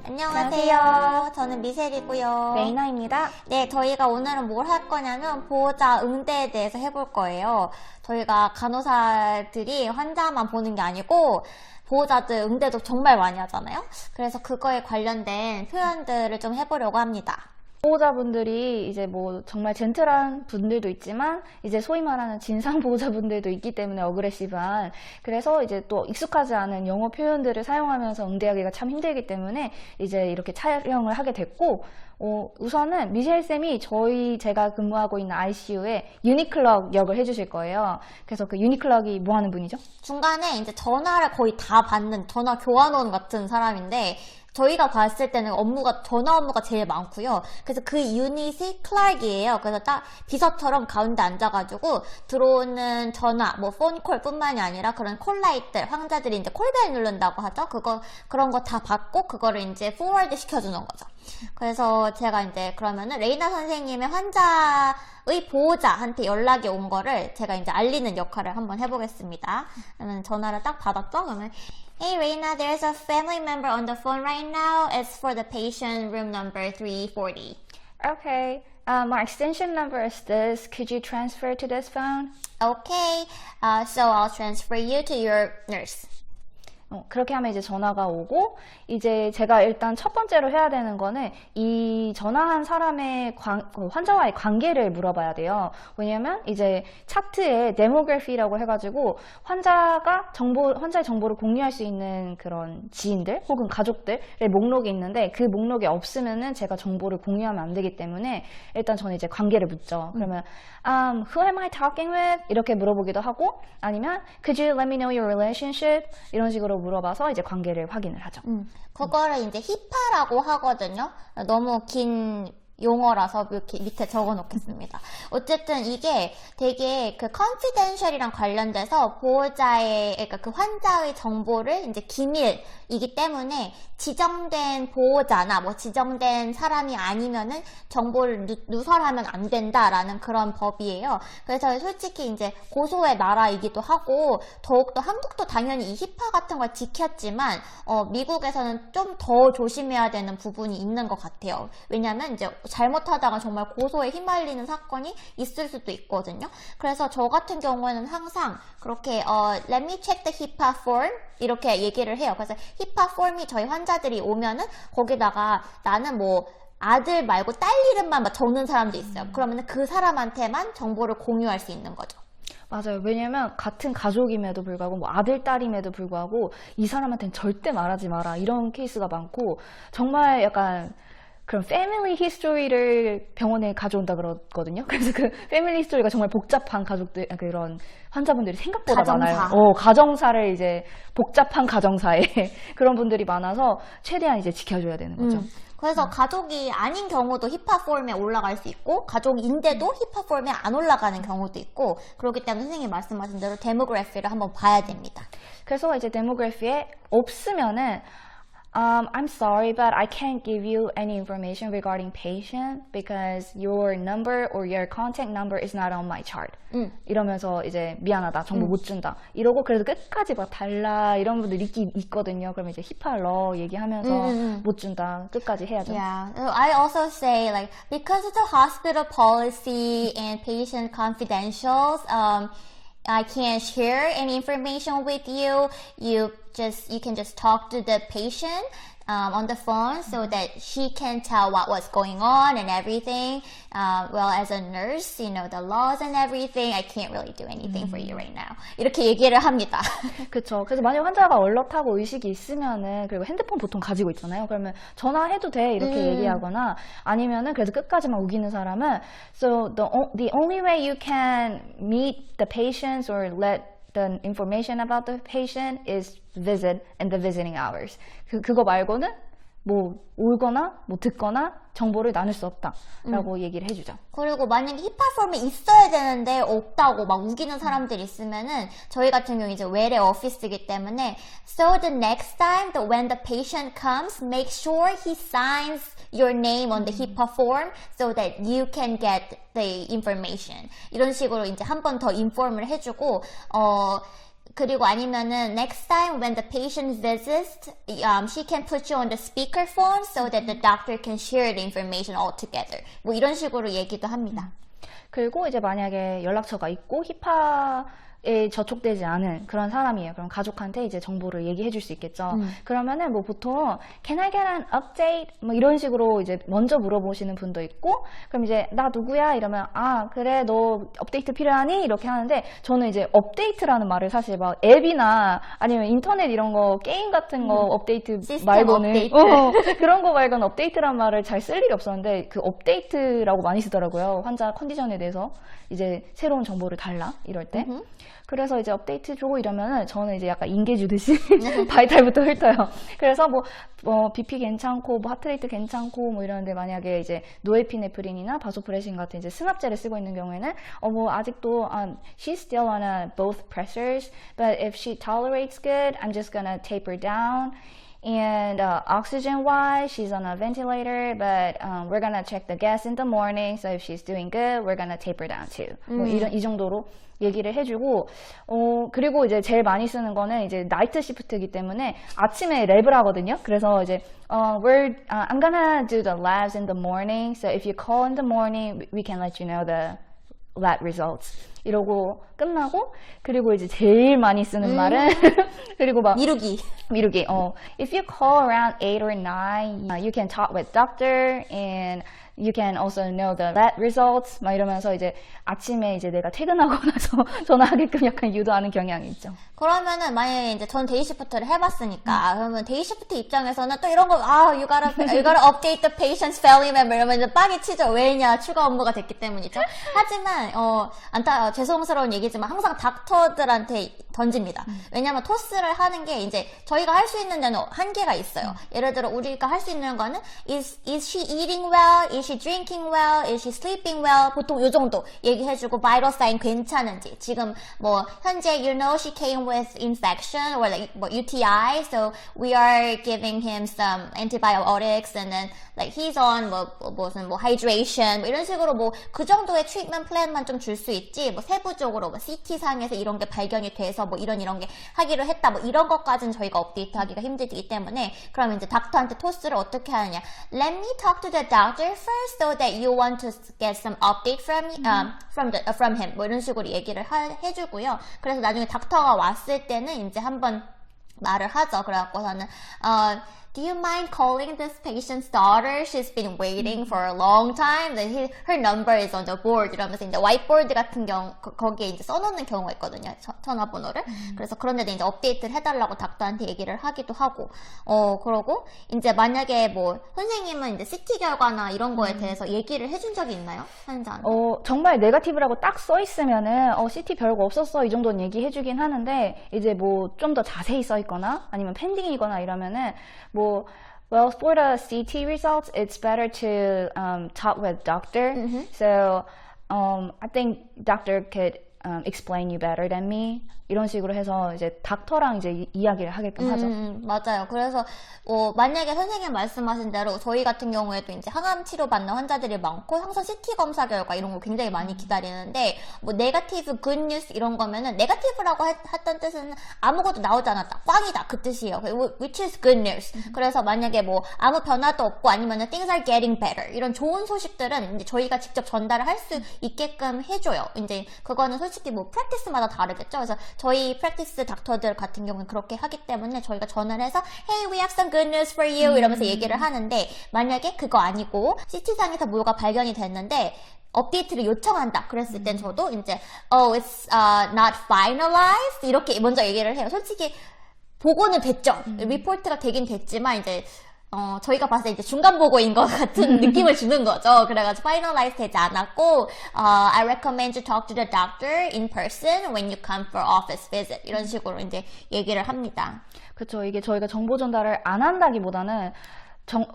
안녕하세요. 저는 미셸이고요. 레이나입니다. 네, 저희가 오늘은 뭘 할 거냐면 보호자 응대에 대해서 해볼 거예요. 저희가 간호사들이 환자만 보는 게 아니고 보호자들 응대도 정말 많이 하잖아요. 그래서 그거에 관련된 표현들을 좀 해보려고 합니다. 보호자분들이 이제 뭐 정말 젠틀한 분들도 있지만 이제 소위 말하는 진상 보호자분들도 있기 때문에 어그레시브한, 그래서 이제 또 익숙하지 않은 영어 표현들을 사용하면서 응대하기가 참 힘들기 때문에 이제 이렇게 촬영을 하게 됐고, 우선은 미셸 쌤이 제가 근무하고 있는 ICU에 유니클럭 역을 해주실 거예요. 그래서 그 유니클럭이 뭐 하는 분이죠? 중간에 이제 전화를 거의 다 받는 전화 교환원 같은 사람인데, 저희가 봤을 때는 전화 업무가 제일 많고요. 그래서 그 유닛이 클락이에요. 그래서 딱 비서처럼 가운데 앉아가지고 들어오는 전화, 뭐 폰콜 뿐만이 아니라 그런 콜라이트들, 환자들이 이제 콜벨 누른다고 하죠. 그런 거 다 받고 그거를 이제 포워드 시켜주는 거죠. 그래서 제가 이제 그러면은 레이나 선생님의 환자의 보호자한테 연락이 온 거를 제가 이제 알리는 역할을 한번 해보겠습니다. 그러면 전화를 딱 받았죠? 그러면 Hey Reina, there's a family member on the phone right now. It's for the patient room number 340. Okay, my extension number is this. Could you transfer to this phone? Okay, so I'll transfer you to your nurse. 그렇게 하면 이제 전화가 오고, 이제 제가 일단 첫 번째로 해야 되는 거는 이 전화한 사람의 환자와의 관계를 물어봐야 돼요. 왜냐면 이제 차트에 데모그래피라고 해가지고 환자의 정보를 공유할 수 있는 그런 지인들 혹은 가족들의 목록이 있는데, 그 목록이 없으면은 제가 정보를 공유하면 안 되기 때문에 일단 저는 이제 관계를 묻죠. 그러면 who am I talking with? 이렇게 물어보기도 하고, 아니면 could you let me know your relationship? 이런 식으로 물어봐서 이제 관계를 확인을 하죠. 그거를 이제 히파라고 하거든요. 너무 긴 용어라서 이렇게 밑에 적어 놓겠습니다. 어쨌든 이게 되게 그 confidential이랑 관련돼서 그러니까 그 환자의 정보를 이제 기밀이기 때문에 지정된 보호자나 뭐 지정된 사람이 아니면은 정보를 누설하면 안 된다라는 그런 법이에요. 그래서 솔직히 이제 고소의 나라이기도 하고, 더욱더 한국도 당연히 이 히파 같은 걸 지켰지만 미국에서는 좀 더 조심해야 되는 부분이 있는 것 같아요. 왜냐면 이제 잘못하다가 정말 고소에 휘말리는 사건이 있을 수도 있거든요. 그래서 저 같은 경우에는 항상 그렇게 let me check the HIPAA form 이렇게 얘기를 해요. 그래서 HIPAA form이 저희 환자들이 오면은 거기다가 나는 뭐 아들 말고 딸 이름만 막 적는 사람도 있어요. 그러면 그 사람한테만 정보를 공유할 수 있는 거죠. 맞아요. 왜냐면 같은 가족임에도 불구하고 뭐 아들, 딸임에도 불구하고 이 사람한테는 절대 말하지 마라 이런 케이스가 많고, 정말 약간 그런 패밀리 히스토리를 병원에 가져온다 그러거든요. 그래서 그 패밀리 히스토리가 정말 복잡한 그런 환자분들이 생각보다 많아요. 가정사를 이제 복잡한 가정사에 그런 분들이 많아서 최대한 이제 지켜줘야 되는 거죠. 그래서 가족이 아닌 경우도 히파 폼에 올라갈 수 있고, 가족인데도 히파 폼에 안 올라가는 경우도 있고, 그렇기 때문에 선생님이 말씀하신 대로 데모그래피를 한번 봐야 됩니다. 그래서 이제 데모그래피에 없으면은 I'm sorry, but I can't give you any information regarding patient because your number or your contact number is not on my chart. 이러면서 이제 미안하다, 정보 못 준다. 이러고 그래도 끝까지 막 달라 이런 분들이 있거든요. 그러면 이제 히파러 얘기하면서 못 준다, 끝까지 해야죠. Yeah, I also say like because it's a hospital policy and patient confidentials, I can't share any information with you. You can just talk to the patient on the phone so that she can tell what was going on and everything. Well, as a nurse, you know, the laws and everything, I can't really do anything for you right now. 이렇게 얘기를 합니다. 그렇죠. 그래서 만약 환자가 얼럿하고 의식이 있으면은, 그리고 핸드폰 보통 가지고 있잖아요. 그러면 전화해도 돼 이렇게 얘기하거나, 아니면은 그래도 끝까지만 우기는 사람은 so the only way you can meet the patients or let the information about the patient is visit and the visiting hours. 그거 말고는 뭐 울거나 뭐 듣거나 정보를 나눌 수 없다라고 얘기를 해주죠. 그리고 만약에 히파 폼이 있어야 되는데 없다고 막 우기는 사람들이 있으면은, 저희 같은 경우 이제 외래 오피스이기 때문에 so the next time that when the patient comes, make sure he signs your name on the HIPAA form so that you can get the information. 이런 식으로 이제 한 번 더 인폼을 해주고, 그리고 아니면은 next time when the patient visits, she can put you on the speakerphone so that the doctor can share the information all together. 뭐 이런 식으로 얘기도 합니다. 그리고 이제 만약에 연락처가 있고 히파에 저촉되지 않은 그런 사람이에요. 그럼 가족한테 이제 정보를 얘기해 줄 수 있겠죠. 그러면은 뭐 보통 Can I get an update? 뭐 이런 식으로 이제 먼저 물어보시는 분도 있고, 그럼 이제 나 누구야? 이러면 아 그래 너 업데이트 필요하니? 이렇게 하는데 저는 이제 업데이트라는 말을 사실 막 앱이나 아니면 인터넷 이런 거 게임 같은 거 업데이트 시스템 말고는 업데이트. 그런 거 말고는 업데이트란 말을 잘 쓸 일이 없었는데 그 업데이트라고 많이 쓰더라고요. 환자 컨디션에 대해서 이제 새로운 정보를 달라 이럴 때. 그래서 이제 업데이트 주고 이러면은 저는 이제 약간 인계 주듯이 바이탈부터 훑어요. 그래서 뭐 BP 괜찮고 뭐 하트레이트 괜찮고 뭐 이러는데 만약에 이제 노에피네프린이나 바소프레신 같은 이제 승합제를 쓰고 있는 경우에는 뭐 아직도 she's still on both pressures, but if she tolerates good, I'm just gonna taper down. And oxygen-wise, she's on a ventilator, but we're gonna check the gas in the morning. So if she's doing good, we're gonna taper down too. 뭐 이 정도로 얘기를 해주고, 그리고 이제 제일 많이 쓰는 거는 이제 나이트 시프트이기 때문에 아침에 랩을 하거든요. 그래서 이제 I'm gonna do the labs in the morning. So if you call in the morning, we can let you know the lab results. 이러고 끝나고, 그리고 이제 제일 많이 쓰는 말은 그리고 막 미루기. If you call around 8 or 9, you can talk with doctor and you can also know the lab results. 막 이러면서 이제 아침에 이제 내가 퇴근하고 나서 전화하게끔 약간 유도하는 경향이 있죠. 그러면은 만약에 이제 전 데이 시프트를 해봤으니까 그러면 데이 시프트 입장에서는 또 이런 거 you gotta update the patient's family member 이러면 이제 빡이 치죠. 왜냐 추가 업무가 됐기 때문이죠. 하지만 죄송스러운 얘기지만 항상 닥터들한테 던집니다. 왜냐면 토스를 하는 게 이제 저희가 할 수 있는 데는 한계가 있어요. 예를 들어 우리가 할 수 있는 거는 is she eating well? Is she drinking well? Is she sleeping well? 보통 요 정도 얘기해주고 vital sign 괜찮은지 지금 뭐 현재 you know she came with infection or like 뭐 UTI so we are giving him some antibiotics and then like he's on 무슨 hydration 뭐 이런 식으로 뭐 그 정도의 트리트먼트 플랜만 좀 줄 수 있지 뭐 세부적으로 뭐 CT 상에서 이런 게 발견이 돼서 뭐 이런 게 하기로 했다 뭐 이런 것까지는 저희가 업데이트하기가 힘들기 때문에 그럼 이제 닥터한테 토스를 어떻게 하느냐 Let me talk to the doctor first so that you want to get some update from him 뭐 이런 식으로 얘기를 해주고요. 그래서 나중에 닥터가 왔을 때는 이제 한번 말을 하죠. 그래갖고서는 Do you mind calling this patient's daughter? She's been waiting for a long time. Her number is on the board. 이러면서 이제 whiteboard 같은 경우 거기에 이제 써놓는 경우가 있거든요. 전화번호를. 그래서 그런 데도 이제 업데이트를 해달라고 닥터한테 얘기를 하기도 하고. 그러고 이제 만약에 뭐 선생님은 이제 CT 결과나 이런 거에 대해서 얘기를 해준 적이 있나요? 환자한테? 정말 네거티브라고 딱 써 있으면은 CT 별거 없었어 이 정도는 얘기해주긴 하는데 이제 뭐 좀 더 자세히 써 있거나 아니면 펜딩이거나 이러면은 Well, for the CT results, it's better to talk with doctor. So, I think doctor could explain you better than me. 이런 식으로 해서 이제 닥터랑 이제 이야기를 하게끔 하죠. 맞아요. 그래서 만약에 선생님 말씀하신 대로 저희 같은 경우에도 이제 항암 치료 받는 환자들이 많고 항상 CT 검사 결과 이런 거 굉장히 많이 기다리는데 뭐 네거티브, 굿뉴스 이런 거면은 네거티브라고 했던 뜻은 아무것도 나오지 않았다, 꽝이다 그 뜻이에요. Which is good news. 그래서 만약에 뭐 아무 변화도 없고 아니면은 things are getting better 이런 좋은 소식들은 이제 저희가 직접 전달을 할 수 있게끔 해줘요. 이제 그거는 솔직히 뭐 프랙티스마다 다르겠죠. 그래서 저희 프랙티스 닥터들 같은 경우는 그렇게 하기 때문에 저희가 전화를 해서 Hey, we have some good news for you 이러면서 얘기를 하는데 만약에 그거 아니고 CT상에서 뭐가 발견이 됐는데 업데이트를 요청한다. 그랬을 땐 저도 이제 it's not finalized 이렇게 먼저 얘기를 해요. 솔직히 보고는 됐죠. 리포트가 되긴 됐지만 이제 저희가 봤을 때 이제 중간 보고인 것 같은 느낌을 주는 거죠. 그래가지고 finalize 되지 않았고, I recommend you talk to the doctor in person when you come for office visit. 이런 식으로 이제 얘기를 합니다. 그렇죠. 이게 저희가 정보 전달을 안 한다기보다는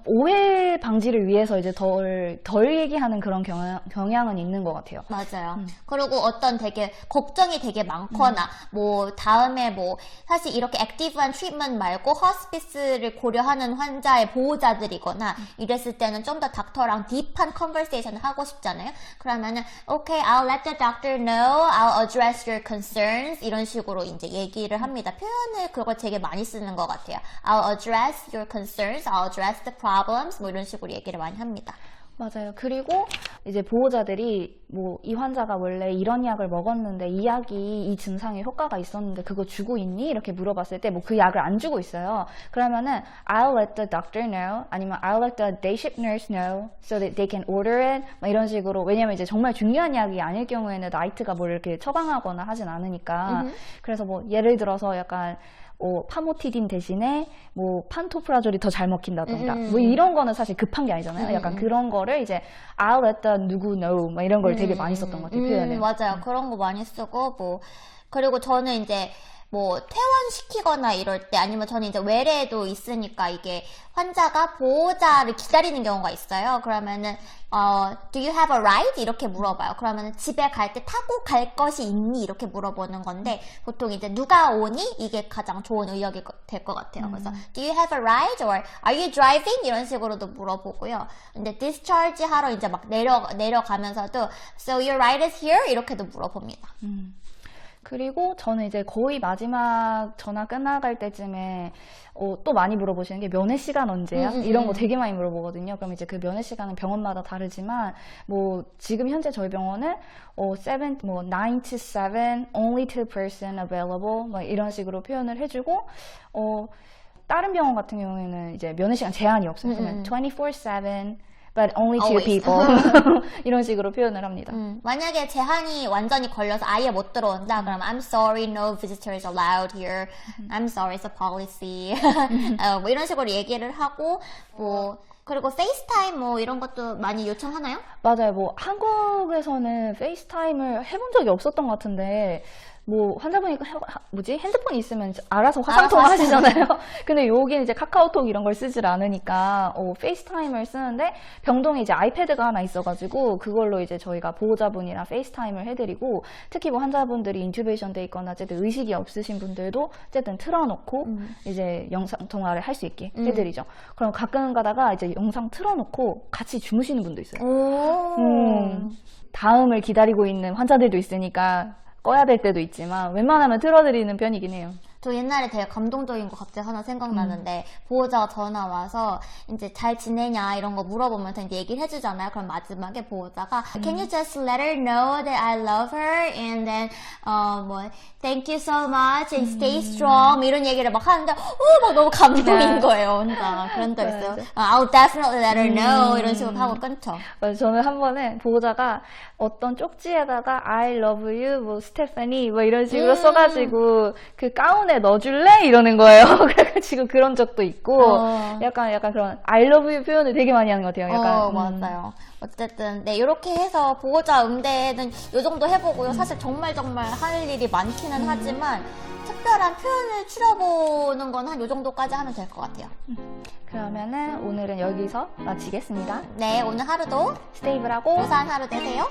오해 방지를 위해서 이제 덜 얘기하는 그런 경향은 있는 것 같아요. 맞아요. 그리고 어떤 되게 걱정이 되게 많거나 뭐 다음에 뭐 사실 이렇게 액티브한 트리트먼트 말고 호스피스를 고려하는 환자의 보호자들이거나 이랬을 때는 좀 더 닥터랑 딥한 컨버세이션을 하고 싶잖아요. 그러면은 okay, I'll let the doctor know, I'll address your concerns 이런 식으로 이제 얘기를 합니다. 표현을 그걸 되게 많이 쓰는 것 같아요. I'll address your concerns, I'll address the problems 뭐 이런 식으로 얘기를 많이 합니다. 맞아요. 그리고 이제 보호자들이 뭐 이 환자가 원래 이런 약을 먹었는데 이 약이 이 증상에 효과가 있었는데 그거 주고 있니? 이렇게 물어봤을 때 뭐 그 약을 안 주고 있어요. 그러면은 I'll let the doctor know 아니면 I'll let the day shift nurse know so that they can order it 막 이런 식으로 왜냐면 이제 정말 중요한 약이 아닐 경우에는 나이트가 뭘 이렇게 처방하거나 하진 않으니까 그래서 뭐 예를 들어서 약간 파모티딘 대신에 뭐 판토프라졸이 더 잘 먹힌다던가 뭐 이런 거는 사실 급한 게 아니잖아요. 약간 그런 거를 이제 I'll let the 누구 know 막 이런 걸 되게 많이 썼던 것 같아요. 표현을. 맞아요. 그런 거 많이 쓰고 뭐 그리고 저는 이제 뭐 퇴원시키거나 이럴 때 아니면 저는 이제 외래에도 있으니까 이게 환자가 보호자를 기다리는 경우가 있어요. 그러면은 do you have a ride? 이렇게 물어봐요. 그러면은 집에 갈 때 타고 갈 것이 있니? 이렇게 물어보는 건데 보통 이제 누가 오니? 이게 가장 좋은 의역이 될 것 같아요. 그래서 do you have a ride? or are you driving? 이런 식으로도 물어보고요. 근데 discharge 하러 이제 막 내려가면서도 so your ride is here? 이렇게도 물어봅니다. 그리고 저는 이제 거의 마지막 전화 끝나갈 때쯤에 또 많이 물어보시는 게 면회 시간 언제야? 이런 거 되게 많이 물어보거든요. 그럼 이제 그 면회 시간은 병원마다 다르지만 뭐 지금 현재 저희 병원은 9 to 7, only 2% available 뭐 이런 식으로 표현을 해주고 다른 병원 같은 경우에는 이제 면회 시간 제한이 없어요. 그러면 24/7 but only two Always. people 이런 식으로 표현을 합니다. 만약에 제한이 완전히 걸려서 아예 못 들어온다 그러면 I'm sorry, no visitors allowed here. I'm sorry, it's a policy. 뭐 이런 식으로 얘기를 하고 뭐 그리고 페이스타임 뭐 이런 것도 많이 요청하나요? 맞아요. 뭐 한국에서는 페이스타임을 해본 적이 없었던 것 같은데 뭐 환자분이 핸드폰이 있으면 알아서 화상통화 하시잖아요. 근데 여기는 이제 카카오톡 이런 걸 쓰질 않으니까 페이스타임을 쓰는데 병동에 이제 아이패드가 하나 있어가지고 그걸로 이제 저희가 보호자분이랑 페이스타임을 해드리고 특히 뭐 환자분들이 인튜베이션 돼 있거나 어쨌든 의식이 없으신 분들도 어쨌든 틀어놓고 이제 영상 통화를 할 수 있게 해드리죠. 그럼 가끔 가다가 이제 영상 틀어놓고 같이 주무시는 분도 있어요. 다음을 기다리고 있는 환자들도 있으니까 꺼야 될 때도 있지만 웬만하면 틀어드리는 편이긴 해요. 저 옛날에 되게 감동적인 거 갑자기 하나 생각나는데 보호자가 전화 와서 이제 잘 지내냐 이런 거 물어보면서 이제 얘기를 해주잖아요. 그럼 마지막에 보호자가 Can you just let her know that I love her and then 뭐 Thank you so much and stay strong 이런 얘기를 막 하는데 막 너무 감동인 거예요. 혼자 그런 적 있어요. I'll definitely let her know 이런 식으로 하고 끊죠. 저는 한 번에 보호자가 어떤 쪽지에다가 I love you 뭐 스테파니 뭐 이런 식으로 써가지고 그 가운에 넣어줄래? 이러는 거예요. 그래가지고 그런 적도 있고 약간 그런 I love you 표현을 되게 많이 하는 것 같아요. 약간 맞아요. 어쨌든 네 이렇게 해서 보호자 응대는 요 정도 해보고요. 사실 정말 할 일이 많기는 하지만 특별한 표현을 추려보는 건 한 요 정도까지 하면 될 것 같아요. 그러면은 오늘은 여기서 마치겠습니다. 네 오늘 하루도 스테이블하고 무사한 하루 되세요.